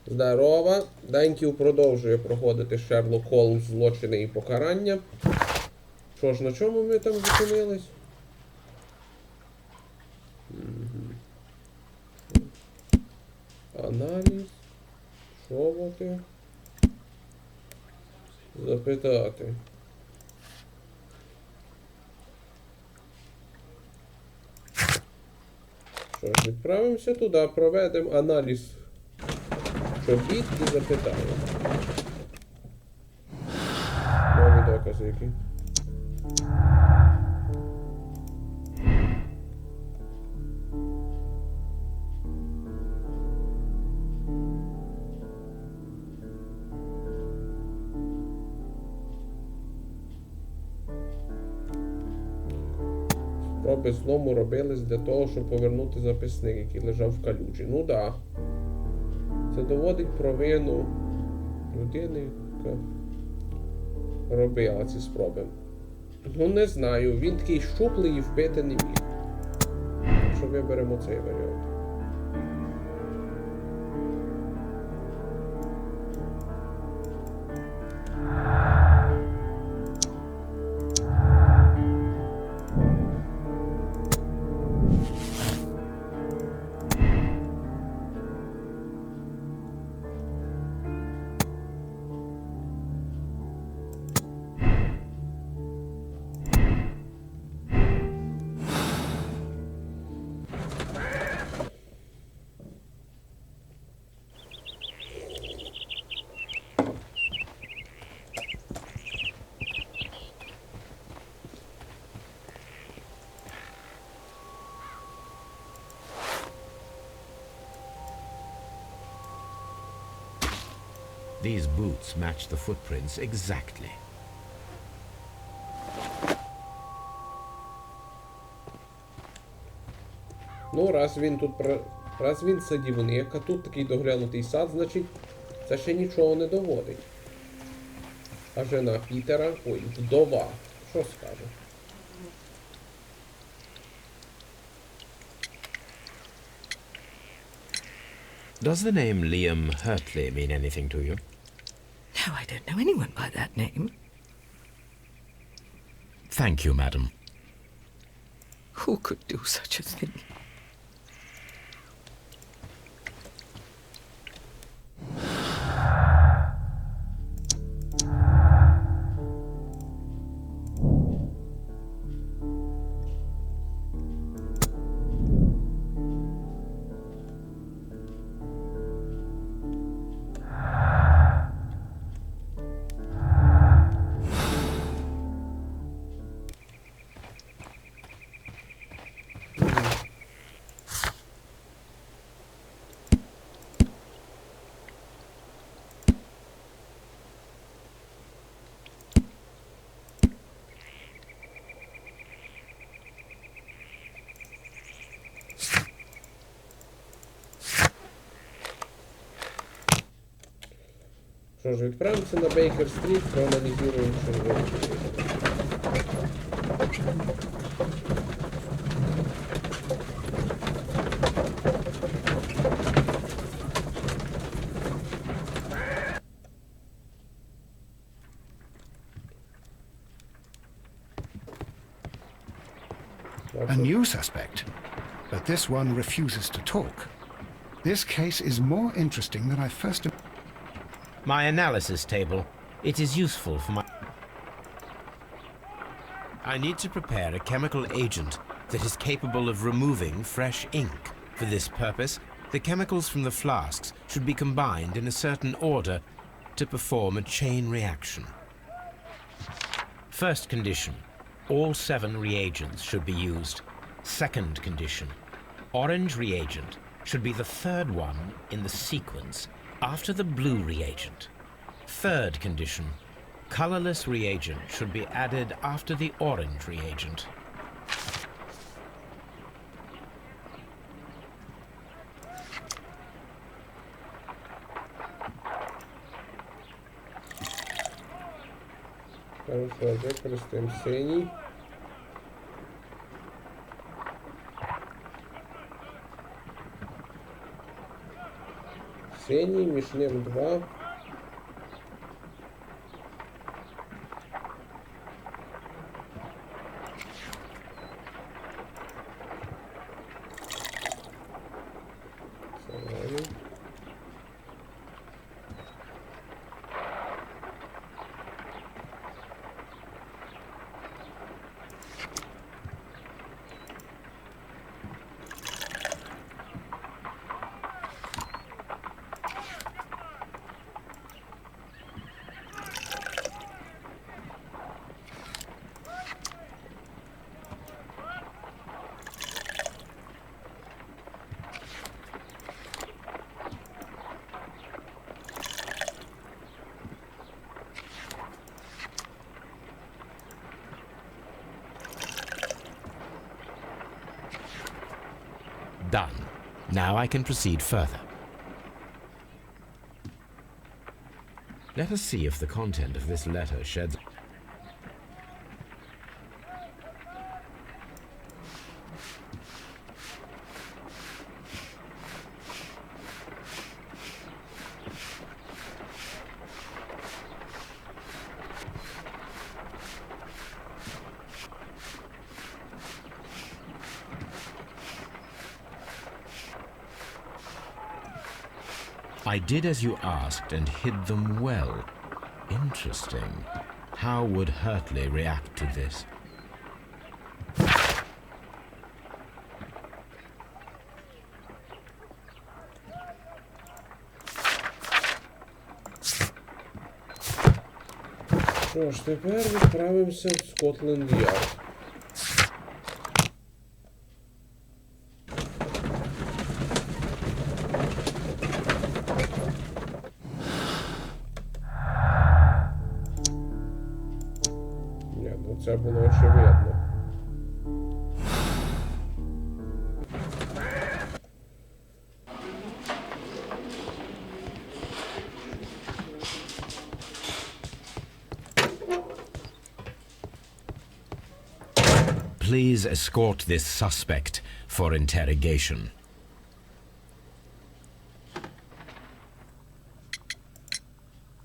Здорова. Даньків продовжує проходити Шерлок Холмс злочини і покарання. Що ж, на чому ми там зупинились? Аналіз. Шовоти. Запитати. Що ж, відправимося туди, проведемо аналіз чобіт і запитаємо. Нові докази які. Спроби злому робились для того, щоб повернути записник, який лежав в калюжі. Ну да. Це доводить провину людини, яка робила ці спроби. Ну не знаю, він такий щуплий і вбити не міг. Якщо виберемо цей варіант. These boots match the footprints exactly. Ну, раз він садівник, а тут такий доглянутий сад, значить, це ще нічого не доводить. А жена Пітера, ой, вдова, що скаже? Does the name Liam Hurtley mean anything to you? No, I don't know anyone by that name. Thank you, madam. Who could do such a thing? Що ж, відправимося на Бейкер-стріт, проаналізуємо червоні. A new suspect, but this one refuses to talk. This case is more interesting than I first... My analysis table. It is useful for my... I need to prepare a chemical agent that is capable of removing fresh ink. For this purpose, the chemicals from the flasks should be combined in a certain order to perform a chain reaction. First condition. All 7 reagents should be used. Second condition. Orange reagent should be the third one in the sequence after the blue reagent. Third condition. Colorless reagent should be added after the orange reagent. Хорошо, використаємо синій. синій, між ним 2. Зелений. Done. Now I can proceed further. Let us see if the content of this letter sheds... I did as you asked and hid them well. Interesting. How would Hurtley react to this? Що ж, тепер відправимося в Скотланд-Ярд. Ні, ну це було очевидно. Please escort this suspect for interrogation.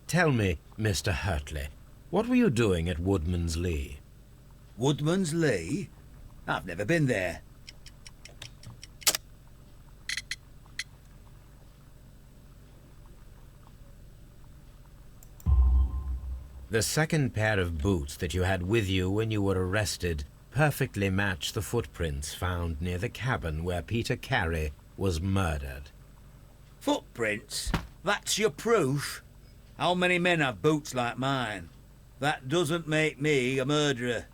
Tell me, Mr. Hurtley, what were you doing at Woodman's Lee? Woodman's Lee? I've never been there. The second pair of boots that you had with you when you were arrested perfectly match the footprints found near the cabin where Peter Carey was murdered. Footprints? That's your proof? How many men have boots like mine? That doesn't make me a murderer.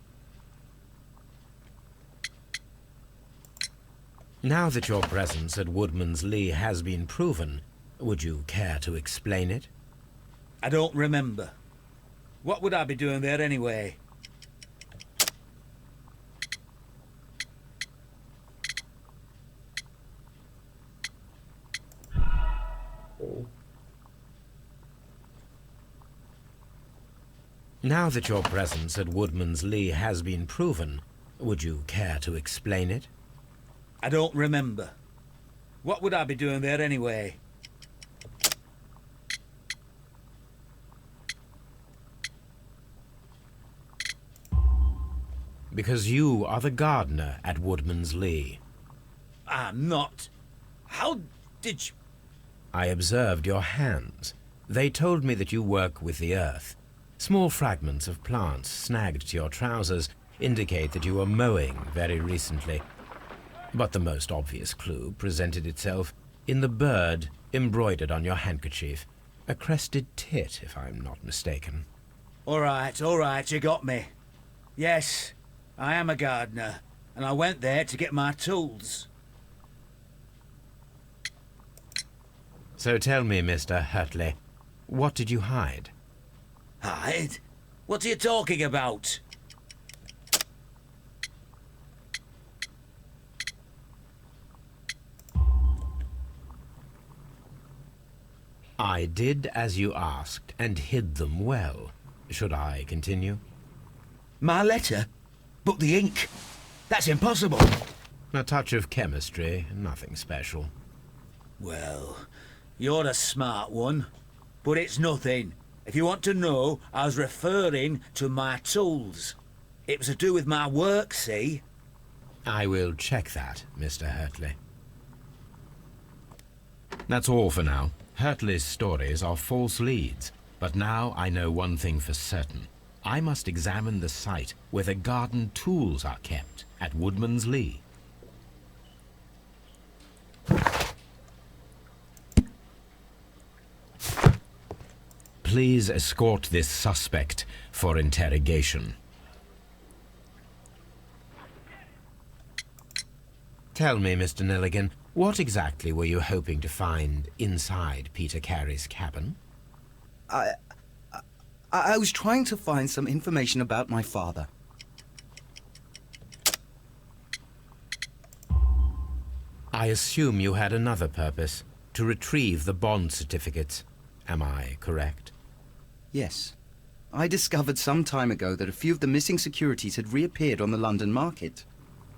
Now that your presence at Woodman's Lee has been proven, would you care to explain it? I don't remember. What would I be doing there anyway? Oh. Now that your presence at Woodman's Lee has been proven, would you care to explain it? I don't remember. What would I be doing there anyway? Because you are the gardener at Woodman's Lee. I'm not. How did you... I observed your hands. They told me that you work with the earth. Small fragments of plants snagged to your trousers indicate that you were mowing very recently. But the most obvious clue presented itself in the bird embroidered on your handkerchief. A crested tit, if I'm not mistaken. All right, you got me. Yes, I am a gardener, and I went there to get my tools. So tell me, Mr. Hurtley, what did you hide? Hide? What are you talking about? I did as you asked and hid them well. Should I continue? My letter? But the ink? That's impossible. A touch of chemistry, nothing special. Well, You're a smart one. But it's nothing. If you want to know, I was referring to my tools. It was to do with my work, see? I will check that, Mr. Hurtley. That's all for now. Hurtley's stories are false leads, but now I know one thing for certain. I must examine the site where the garden tools are kept at Woodman's Lee. Please escort this suspect for interrogation. Tell me, Mr. Nelligan, what exactly were you hoping to find inside Peter Carey's cabin? I was trying to find some information about my father. I assume you had another purpose, to retrieve the bond certificates. Am I correct? Yes. I discovered some time ago that a few of the missing securities had reappeared on the London market.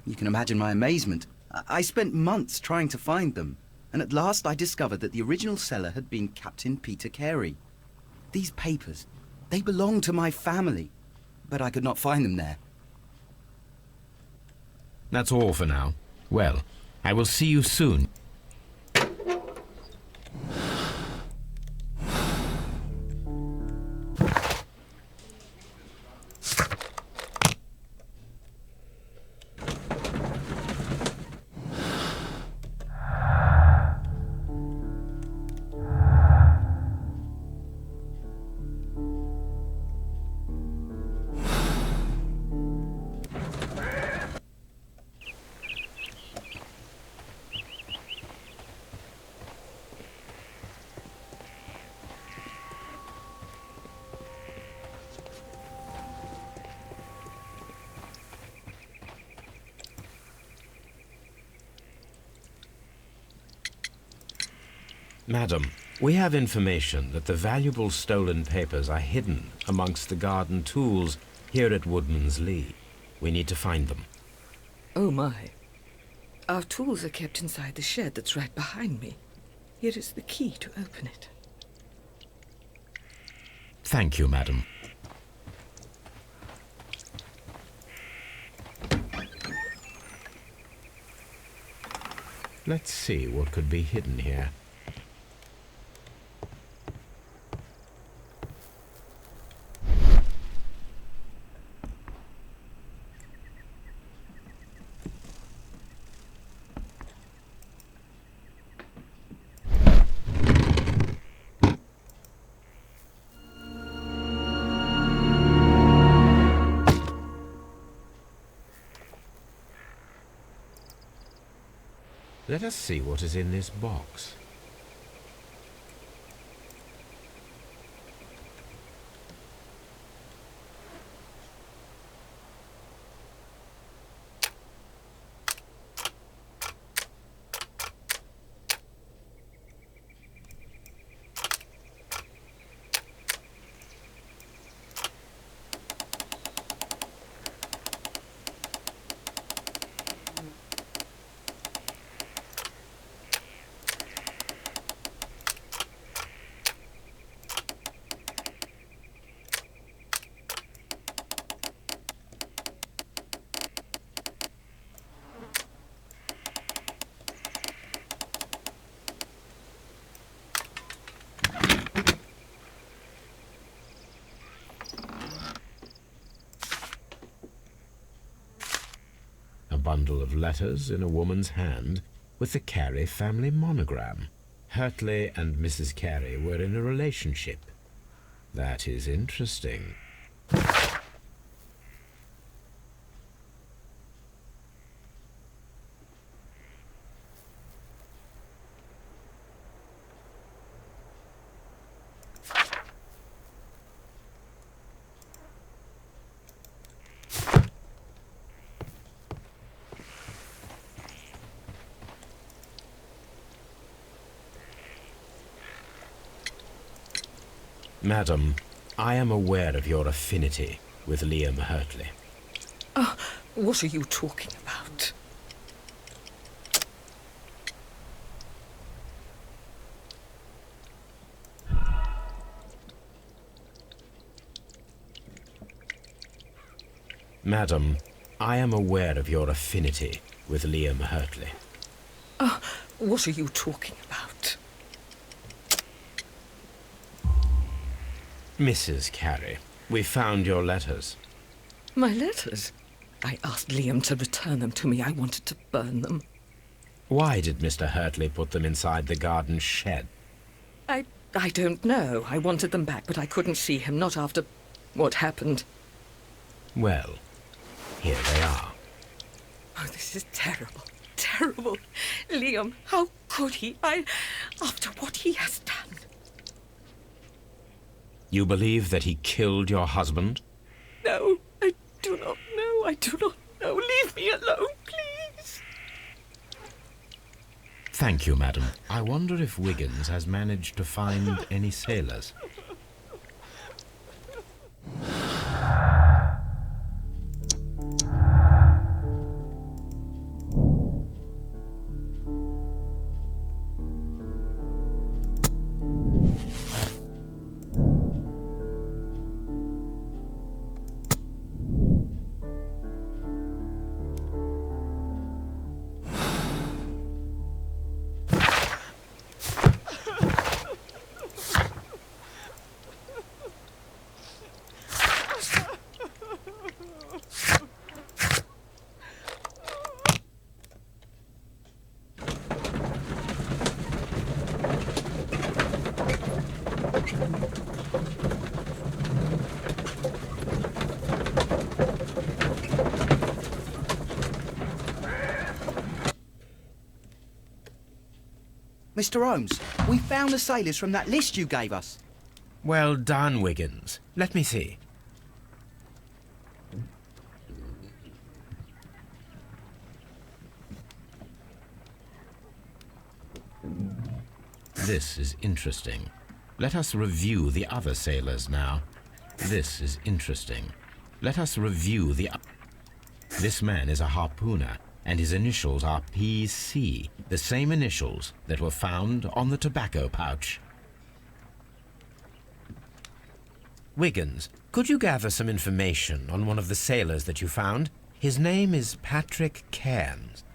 You can imagine my amazement. I spent months trying to find them, and at last I discovered that the original seller had been Captain Peter Carey. These papers, they belong to my family, but I could not find them there. That's all for now. Well, I will see you soon. Madam, we have information that the valuable stolen papers are hidden amongst the garden tools here at Woodman's Lee. We need to find them. Oh my. Our tools are kept inside the shed that's right behind me. Here is the key to open it. Thank you, madam. Let's see what could be hidden here. Let us see what is in this box. Bundle of letters in a woman's hand with the Carey family monogram. Hurtley and Mrs. Carey were in a relationship. That is interesting. Madam, I am aware of your affinity with Liam Hurtley. Oh, what are you talking about? Madam, I am aware of your affinity with Liam Hurtley. What are you talking about? Mrs. Carey, we found your letters. My letters? I asked Liam to return them to me. I wanted to burn them. Why did Mr. Hurtley put them inside the garden shed? I don't know. I wanted them back, but I couldn't see him, not after what happened. Well, here they are. Oh, this is terrible. Terrible. Liam, how could he? After what he has done. You believe that he killed your husband? No, I do not know. I do not know. Leave me alone, please. Thank you, madam. I wonder if Wiggins has managed to find any sailors. Mr. Holmes, we found the sailors from that list you gave us. Well done, Wiggins. Let me see. This is interesting. Let us review the other sailors now. This is interesting. Let us review the... This man is a harpooner, and his initials are PC, the same initials that were found on the tobacco pouch. Wiggins, could you gather some information on one of the sailors that you found? His name is Patrick Cairns.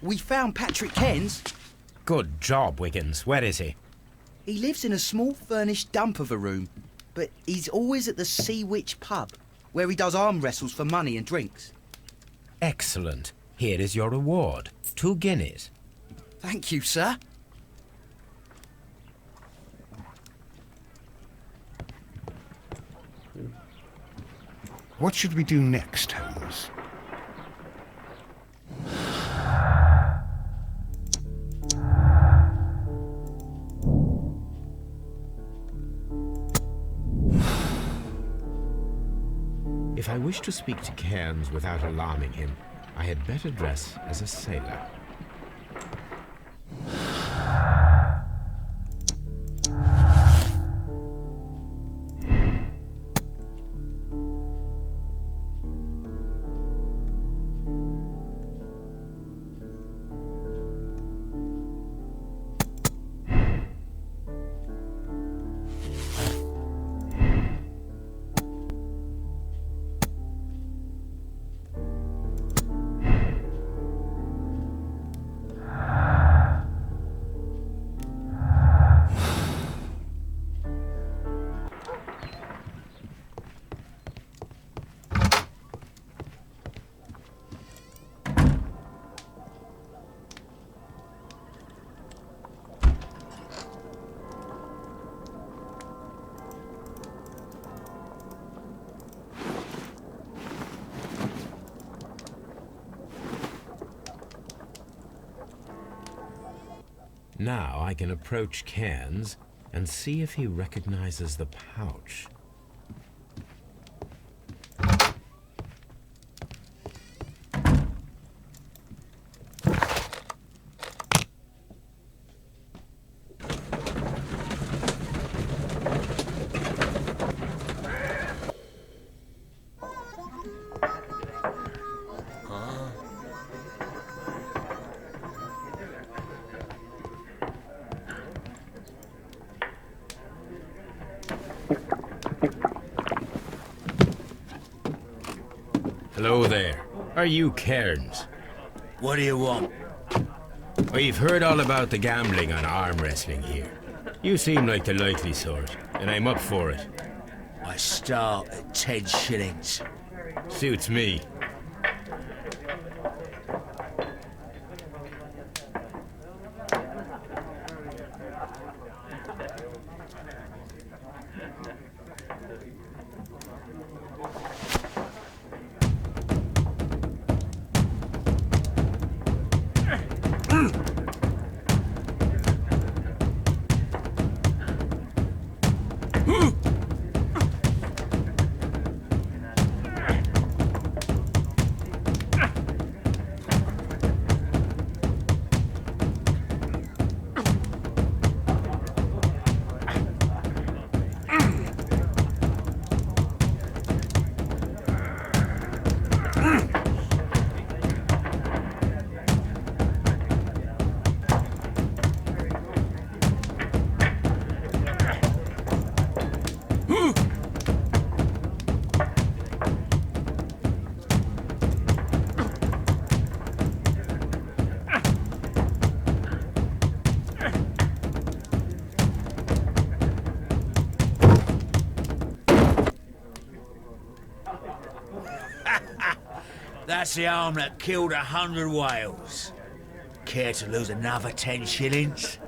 We found Patrick Cairns. Good job, Wiggins. Where is he? He lives in a small furnished dump of a room, but he's always at the Sea Witch pub, where he does arm wrestles for money and drinks. Excellent. Here is your reward. 2 guineas. Thank you, sir. What should we do next, Holmes? If I wish to speak to Cairns without alarming him, I had better dress as a sailor. Now I can approach Cairns and see if he recognizes the pouch. Hello there. Are you Cairns? What do you want? We've heard all about the gambling on arm wrestling here. You seem like the likely sort, and I'm up for it. I start at 10 shillings. Suits me. That's the arm that killed 100 whales. Care to lose another 10 shillings?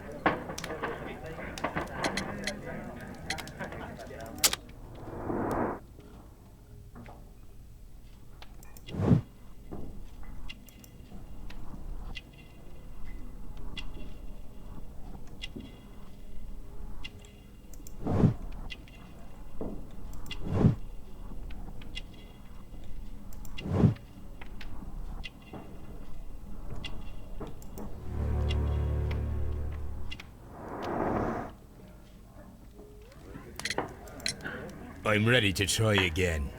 I'm ready to try again.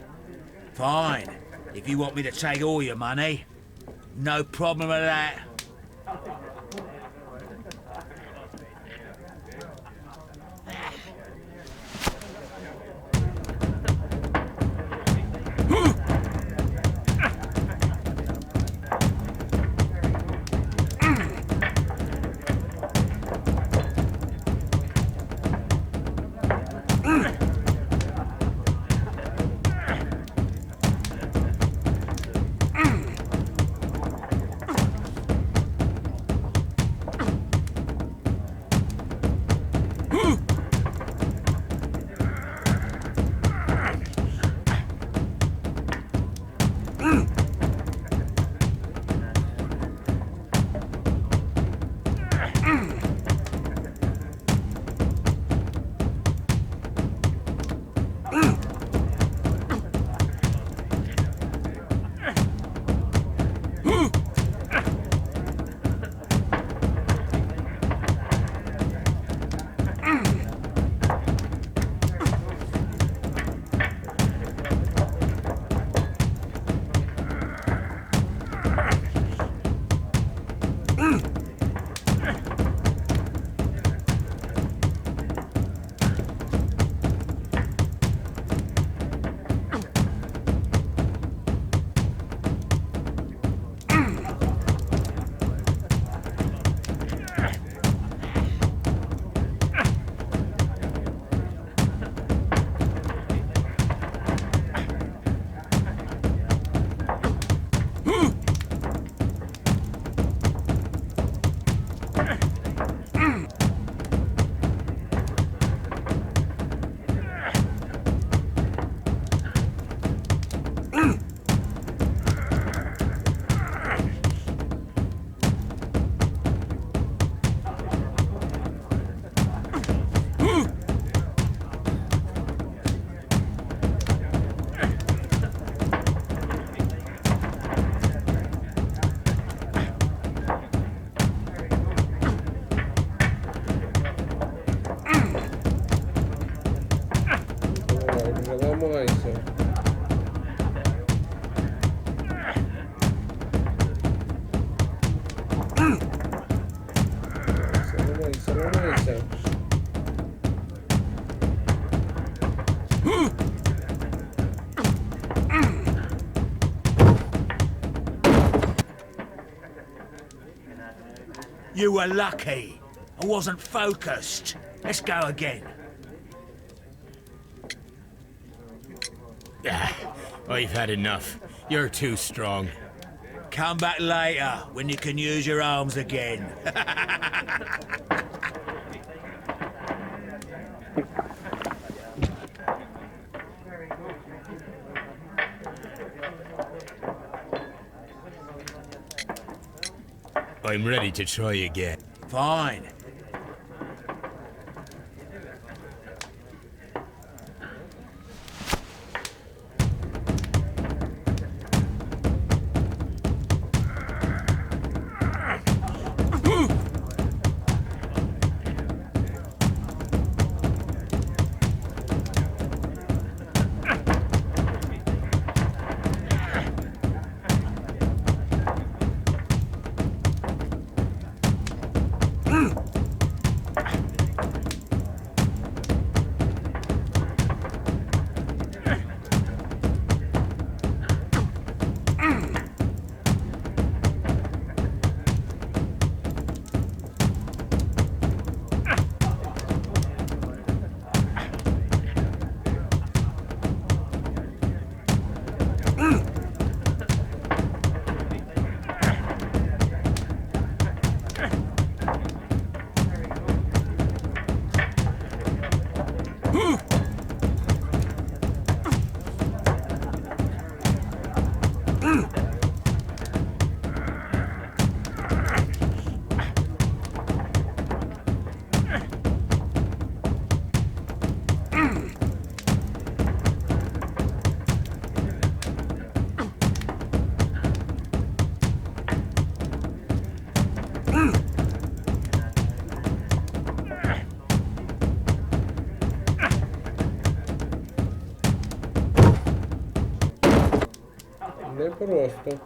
Fine. If you want me to take all your money, no problem with that. You were lucky. I wasn't focused. Let's go again. I've had enough. You're too strong. Come back later, when you can use your arms again. I'm ready to try again. Fine. Не просто.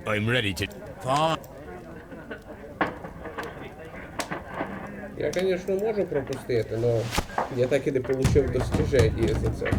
I'm ready to... Fine. Я, звісно, можу пропустити, але я так і не отримав достиження за це.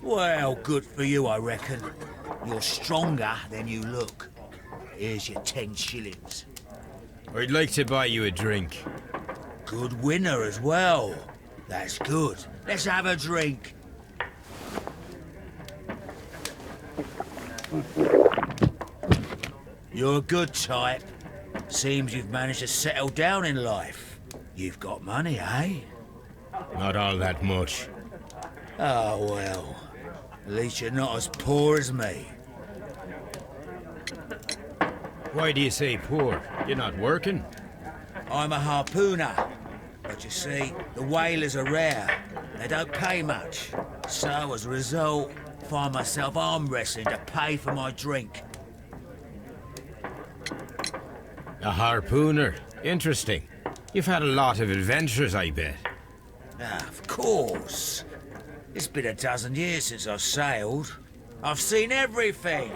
Well, good for you, I reckon. You're stronger than you look. Here's your 10 shillings. I'd like to buy you a drink. Good winner as well. That's good. Let's have a drink. You're a good type. Seems you've managed to settle down in life. You've got money, eh? Not all that much. Oh, well. At least you're not as poor as me. Why do you say poor? You're not working? I'm a harpooner. But you see, the whalers are rare. They don't pay much. So, as a result, I find myself arm wrestling to pay for my drink. A harpooner? Interesting. You've had a lot of adventures, I bet. Ah, of course. It's been a dozen years since I've sailed. I've seen everything.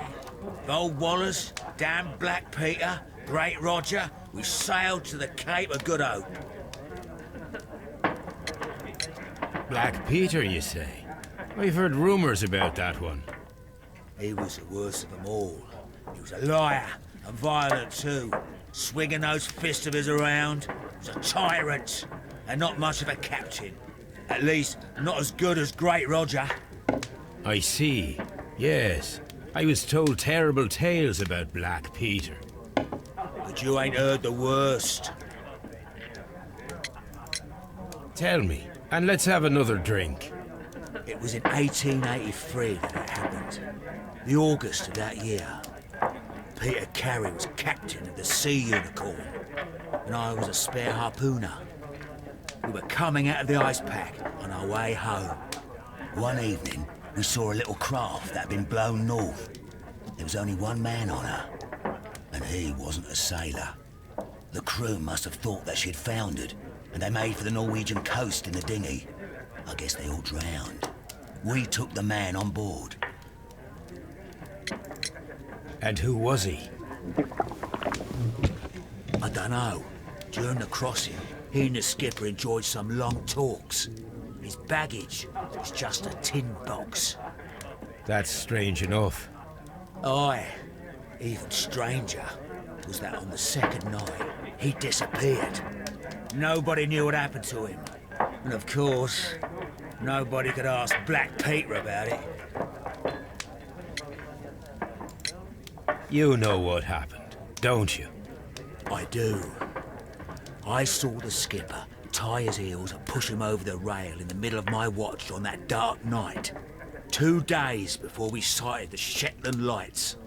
Old Wallace, damn Black Peter, Great Roger. We sailed to the Cape of Good Hope. Black Peter, you say? I've heard rumors about that one. He was the worst of them all. He was a liar, and violent too. Swinging those fists of his around. He was a tyrant, and not much of a captain. At least, not as good as Great Roger. I see. Yes. I was told terrible tales about Black Peter. But you ain't heard the worst. Tell me, and let's have another drink. It was in 1883 that it happened. The August of that year. Peter Carey was captain of the Sea Unicorn, and I was a spare harpooner. We were coming out of the ice pack on our way home. One evening, we saw a little craft that had been blown north. There was only one man on her, and he wasn't a sailor. The crew must have thought that she'd foundered, and they made for the Norwegian coast in the dinghy. I guess they all drowned. We took the man on board. And who was he? I don't know. During the crossing, he and the skipper enjoyed some long talks. His baggage was just a tin box. That's strange enough. Aye. Even stranger was that on the second night, he disappeared. Nobody knew what happened to him. And of course, nobody could ask Black Peter about it. You know what happened, don't you? I do. I saw the skipper tie his heels and push him over the rail in the middle of my watch on that dark night. 2 days before we sighted the Shetland lights.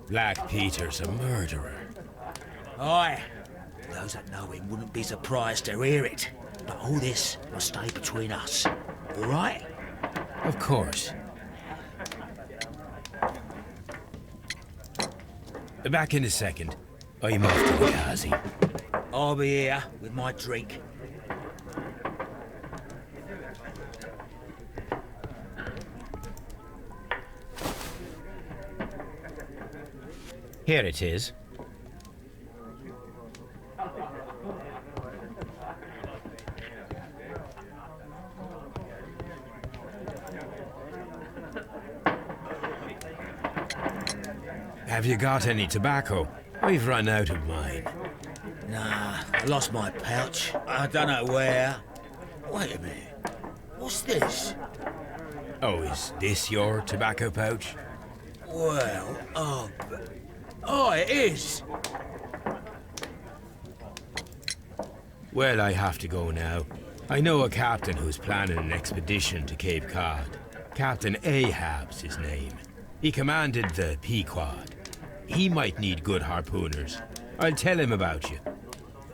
Black Peter's a murderer. Aye. Those that know him wouldn't be surprised to hear it. But all this must stay between us. All right? Of course. Back in a second. I'm off to the Kazi. I'll be here with my drink. Here it is. Have you got any tobacco? I've run out of mine. Nah, I lost my pouch. I don't know where. Wait a minute. What's this? Oh, is this your tobacco pouch? Well, oh, it is. Well, I have to go now. I know a captain who's planning an expedition to Cape Cod. Captain Ahab's his name. He commanded the Pequod. He might need good harpooners. I'll tell him about you.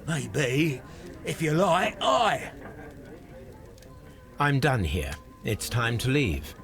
Maybe. If you like, aye. I'm done here. It's time to leave.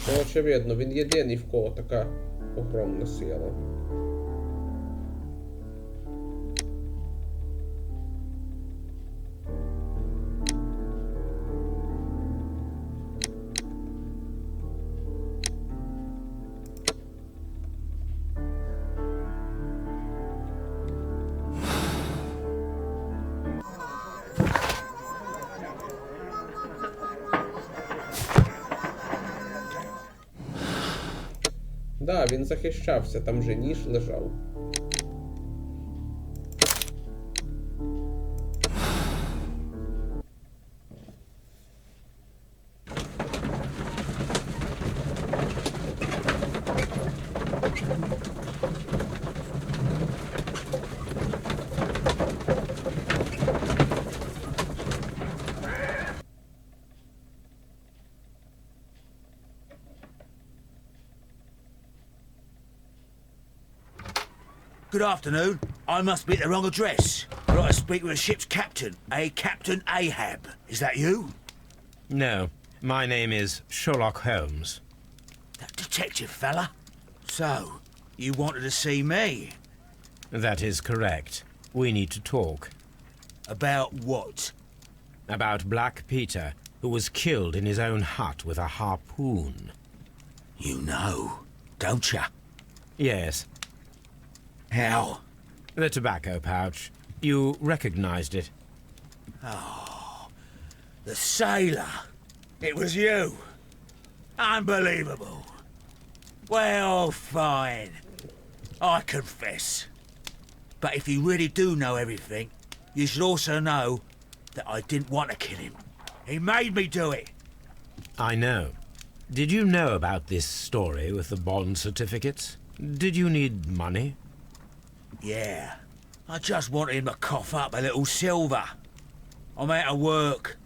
Ну, очевидно, він єдиний, в кого така огромна сила. Да, він захищався, там же ніж лежав. Good afternoon. I must be at the wrong address. I'd like to speak with a ship's captain, a Captain Ahab. Is that you? No, my name is Sherlock Holmes. That detective fella? So, you wanted to see me? That is correct. We need to talk. About what? About Black Peter, who was killed in his own hut with a harpoon. You know, don't you? Yes, How? the tobacco pouch. You recognized it. The sailor. It was you. Unbelievable. Well, fine. I confess. But if you really do know everything, you should also know that I didn't want to kill him. He made me do it. I know. Did you know about this story with the bond certificates? Did you need money? Yeah. I just wanted him to cough up a little silver. I'm out of work,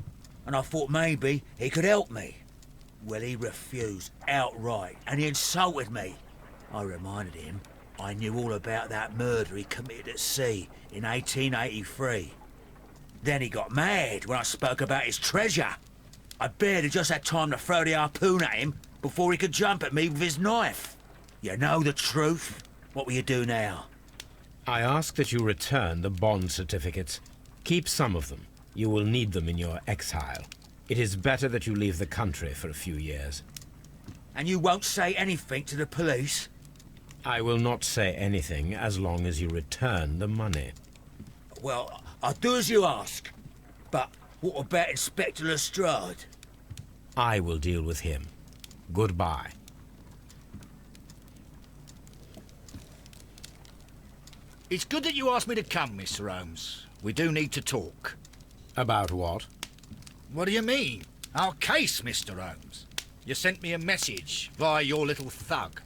and I thought maybe he could help me. Well, he refused outright, and he insulted me. I reminded him I knew all about that murder he committed at sea in 1883. Then he got mad when I spoke about his treasure. I barely just had time to throw the harpoon at him before he could jump at me with his knife. You know the truth. What will you do now? I ask that you return the bond certificates. Keep some of them. You will need them in your exile. It is better that you leave the country for a few years. And you won't say anything to the police? I will not say anything as long as you return the money. Well, I'll do as you ask. But what about Inspector Lestrade? I will deal with him. Goodbye. It's good that you asked me to come, Mr. Holmes. We do need to talk. About what? What do you mean? Our case, Mr. Holmes. You sent me a message via your little thug,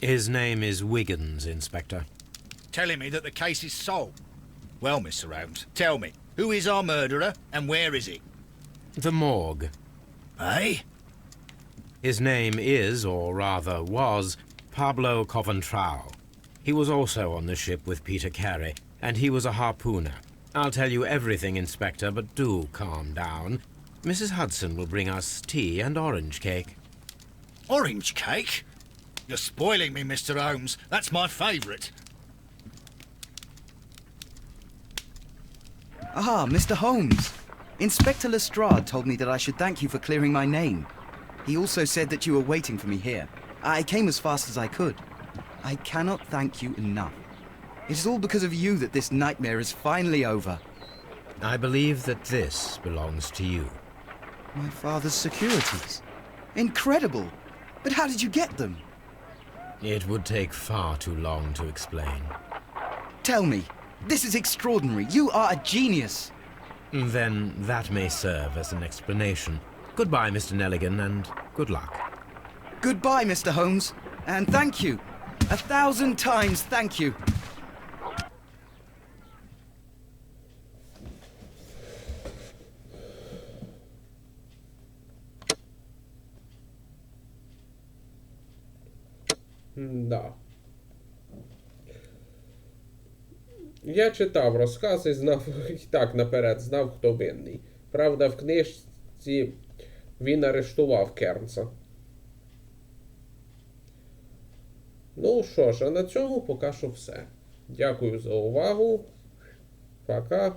His name is Wiggins, Inspector. telling me that the case is solved. Well, Mr. Holmes, tell me, who is our murderer and where is he? The morgue. Eh? His name is, or rather was, Pablo Coventral. He was also on the ship with Peter Carey, and he was a harpooner. I'll tell you everything, Inspector, but do calm down. Mrs. Hudson will bring us tea and orange cake. Orange cake? You're spoiling me, Mr. Holmes. That's my favourite. Ah, Mr. Holmes. Inspector Lestrade told me that I should thank you for clearing my name. He also said that you were waiting for me here. I came as fast as I could. I cannot thank you enough. It is all because of you that this nightmare is finally over. I believe that this belongs to you. My father's securities. Incredible! But how did you get them? It would take far too long to explain. Tell me. This is extraordinary. You are a genius. Then that may serve as an explanation. Goodbye, Mr. Nelligan, and good luck. Goodbye, Mr. Holmes. And thank you. 1,000 times thank you. Да. Я читав розказ і знав, і так наперед знав, хто винний. Правда, в книжці він арештував Кернса. Ну що ж, а на цьому поки що все. Дякую за увагу. Пока.